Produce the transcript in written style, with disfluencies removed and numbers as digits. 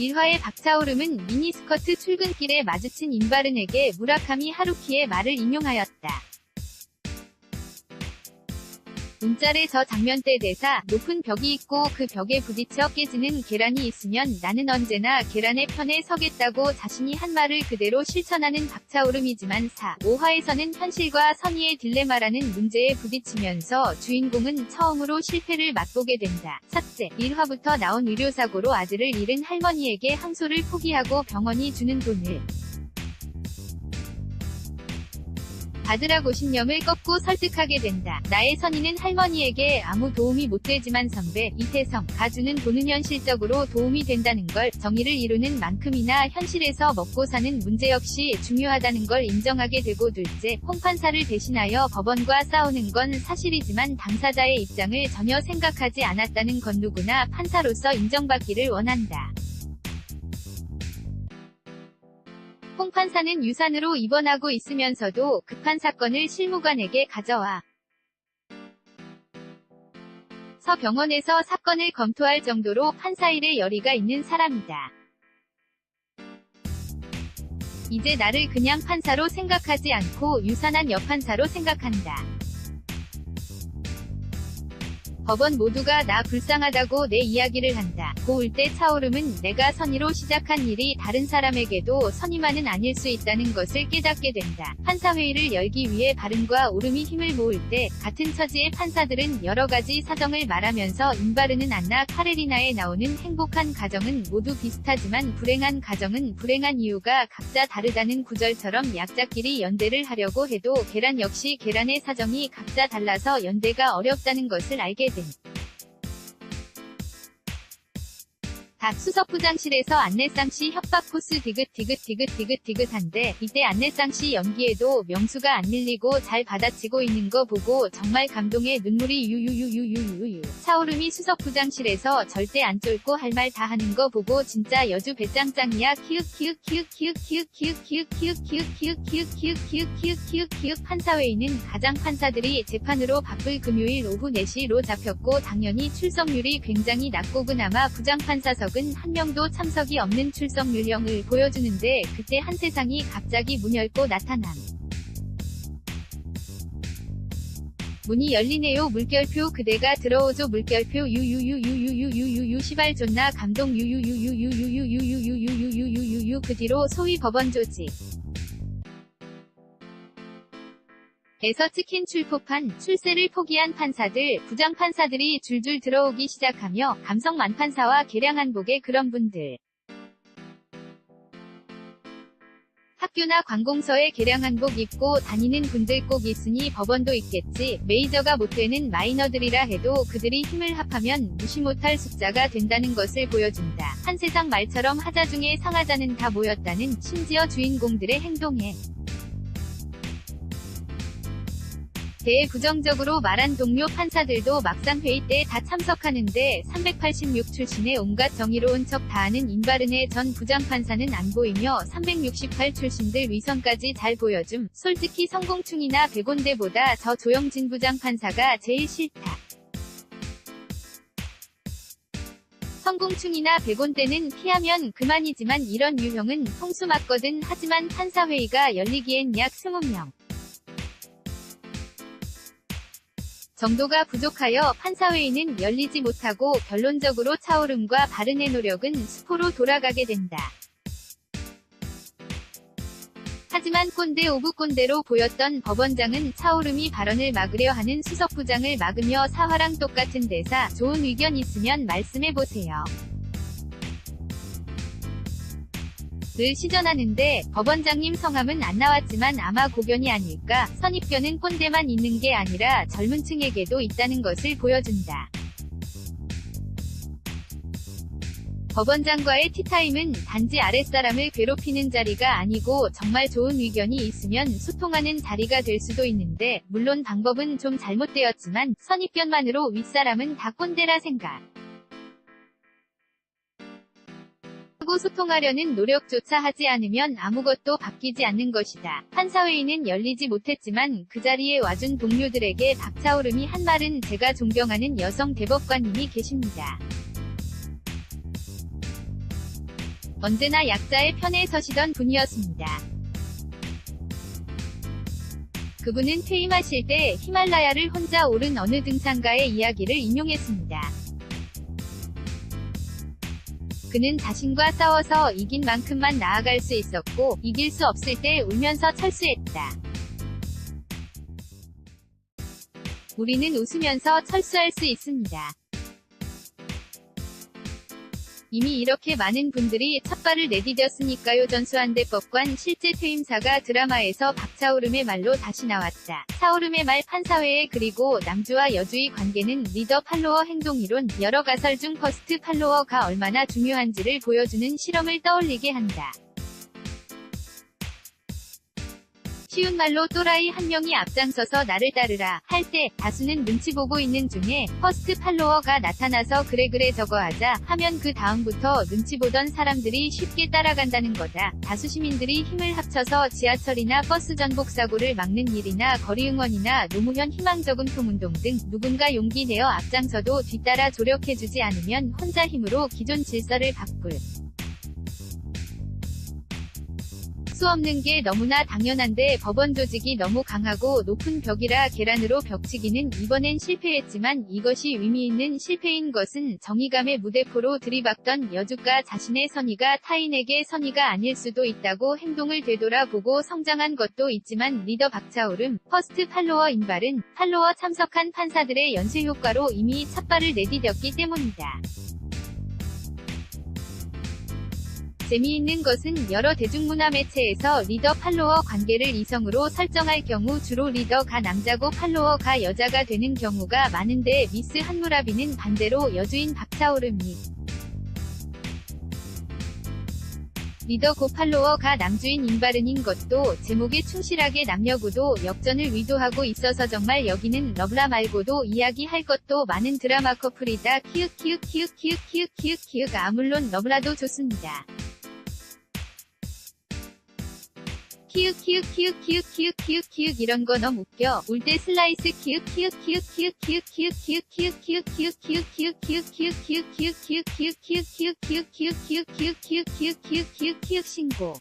1화의 박차오름은 미니스커트 출근길에 마주친 임바른에게 무라카미 하루키의 말을 인용하였다. 문짤의 저 장면 때 대사, 높은 벽이 있고 그 벽에 부딪혀 깨지는 계란이 있으면 나는 언제나 계란의 편에 서겠다고 자신이 한 말을 그대로 실천하는 박차오름이지만 4, 5화에서는 현실과 선의의 딜레마라는 문제에 부딪히면서 주인공은 처음으로 실패를 맛보게 된다. 첫째, 1화부터 나온 의료사고로 아들을 잃은 할머니에게 항소를 포기하고 병원이 주는 돈을 받으라고 신념을 꺾고 설득하게 된다. 나의 선의는 할머니에게 아무 도움이 못 되지만 선배 이태성가 주는 돈은 현실적으로 도움이 된다는 걸, 정의를 이루는 만큼이나 현실에서 먹고 사는 문제 역시 중요하다는 걸 인정하게 되고, 둘째, 홍 판사를 대신하여 법원과 싸우는 건 사실이지만 당사자의 입장을 전혀 생각하지 않았다는 건 누구나 판사로서 인정받기를 원한다. 홍 판사는 유산으로 입원하고 있으면서도 급한 사건을 실무관에게 가져와 서 병원에서 사건을 검토할 정도로 판사 일에 열의가 있는 사람이다. 이제 나를 그냥 판사로 생각하지 않고 유산한 여판사로 생각한다. 법원 모두가 나 불쌍하다고 내 이야기를 한다. 고울 때 차오름은 내가 선의로 시작한 일이 다른 사람에게도 선의만은 아닐 수 있다는 것을 깨닫게 된다. 판사회의를 열기 위해 바른과 오름이 힘을 모을 때 같은 처지의 판사들은 여러 가지 사정을 말하면서 임바르는 안나 카레리나에 나오는 행복한 가정은 모두 비슷하지만 불행한 가정은 불행한 이유가 각자 다르다는 구절처럼 약자끼리 연대를 하려고 해도 계란 역시 계란의 사정이 각자 달라서 연대가 어렵다는 것을 알게 된다. 박 수석부장실에서 안내상씨 협박 코스 디귿한데 이때 안내상씨 연기에도 명수가 안 밀리고 잘 받아치고 있는 거 보고 정말 감동의 눈물이 유유유유유유유. 차오름이 수석부장실에서 절대 안 쫄고 할 말 다 하는 거 보고 진짜 여주 배짱짱이야. 키읔 판사회의는 가장 판사들이 재판으로 바쁠 금요일 오후 4시로 잡혔고 당연히 출석률이 굉장히 낮고 그나마 부장판사석 한 명도 참석이 없는 출석률형을 보여주는데 그때 한세상이 갑자기 문 열고 나타남. 문이 열리네요. 물결표 그대가 들어오죠. 물결표 유유유유유유유유유 시발 존나 감동 유유유유유유유유유유유유유유유유. 그 뒤로 소위 법원 조직 에서 찍힌 출포판, 출세를 포기한 판사들, 부장판사들이 줄줄 들어오기 시작하며 감성 만판사와 개량한복의 그런 분들. 학교나 관공서에 개량한복 입고 다니는 분들 꼭 있으니 법원도 있겠지. 메이저가 못 되는 마이너들이라 해도 그들이 힘을 합하면 무시 못할 숫자가 된다는 것을 보여준다. 한세상 말처럼 하자 중에 상하자는 다 모였다는 심지어 주인공들의 행동에 대해 부정적으로 말한 동료 판사들도 막상 회의 때 다 참석하는데 386 출신의 온갖 정의로운 척 다하는 임바른의 전 부장판사는 안 보이며 368 출신들 위선까지 잘 보여줌. 솔직히 성공충이나 백온대보다 저 조영진 부장판사가 제일 싫다. 성공충이나 백온대는 피하면 그만이지만 이런 유형은 통수 맞거든. 하지만 판사회의가 열리기엔 약 20명 정도가 부족하여 판사회의는 열리지 못하고 결론적으로 차오름과 바른의 노력은 수포로 돌아가게 된다. 하지만 꼰대 오브 꼰대로 보였던 법원장은 차오름이 발언을 막으려 하는 수석부장을 막으며 사화랑 똑같은 대사, 좋은 의견 있으면 말씀해보세요. 를 시전하는데 법원장님 성함은 안 나왔지만 아마 고견이 아닐까. 선입견은 꼰대만 있는 게 아니라 젊은 층에게도 있다는 것을 보여준다. 법원장과의 티타임은 단지 아랫사람을 괴롭히는 자리가 아니고 정말 좋은 의견이 있으면 소통하는 자리가 될 수도 있는데 물론 방법은 좀 잘못되었지만 선입견만으로 윗사람은 다 꼰대라 생각. 하고 소통하려는 노력조차 하지 않으면 아무것도 바뀌지 않는 것이다. 판사회의는 열리지 못했지만 그 자리에 와준 동료들에게 박차오름이 한 말은 제가 존경하는 여성 대법관님이 계십니다. 언제나 약자의 편에 서시던 분이었습니다. 그분은 퇴임하실 때 히말라야를 혼자 오른 어느 등산가의 이야기를 인용했습니다. 그는 자신과 싸워서 이긴 만큼만 나아갈 수 있었고, 이길 수 없을 때 울면서 철수했다. 우리는 웃으면서 철수할 수 있습니다. 이미 이렇게 많은 분들이 첫발을 내디뎠으니까요. 전수한대법관 실제 퇴임사가 드라마에서 박차오름의 말로 다시 나왔다. 차오름의 말 판사회의 그리고 남주와 여주의 관계는 리더 팔로워 행동이론, 여러 가설 중 퍼스트 팔로워가 얼마나 중요한지를 보여주는 실험을 떠올리게 한다. 쉬운 말로 또라이 한 명이 앞장서서 나를 따르라 할 때 다수는 눈치 보고 있는 중에 퍼스트 팔로워가 나타나서 그래 저거 하자 하면 그 다음부터 눈치 보던 사람들이 쉽게 따라간다는 거다. 다수 시민들이 힘을 합쳐서 지하철이나 버스 전복 사고를 막는 일이나 거리 응원이나 노무현 희망저금통운동 등 누군가 용기 내어 앞장서도 뒤따라 조력해주지 않으면 혼자 힘으로 기존 질서를 바꿀 수 없는 게 너무나 당연한데 법원 조직이 너무 강하고 높은 벽이라 계란으로 벽치기는 이번엔 실패했지만 이것이 의미 있는 실패인 것은 정의감의 무대포로 들이박던 여주가 자신의 선의가 타인에게 선의가 아닐 수도 있다고 행동을 되돌아보고 성장한 것도 있지만 리더 박차오름, 퍼스트 팔로워 인발은 팔로워 참석한 판사들의 연쇄 효과로 이미 첫발을 내디뎠기 때문이다. 재미있는 것은 여러 대중문화 매체에서 리더 팔로워 관계를 이성으로 설정할 경우 주로 리더가 남자고 팔로워가 여자가 되는 경우가 많은데 미스 한무라비는 반대로 여주인 박차오름이 리더고 팔로워가 남주인 임바른인 것도 제목에 충실하게 남녀구도 역전을 의도하고 있어서 정말 여기는 러브라 말고도 이야기할 것도 많은 드라마 커플이다. 키읔 물론 러브라도 좋습니다. 키읔 이런 거 너무 웃겨. 울 때 슬라이스 키읔 신고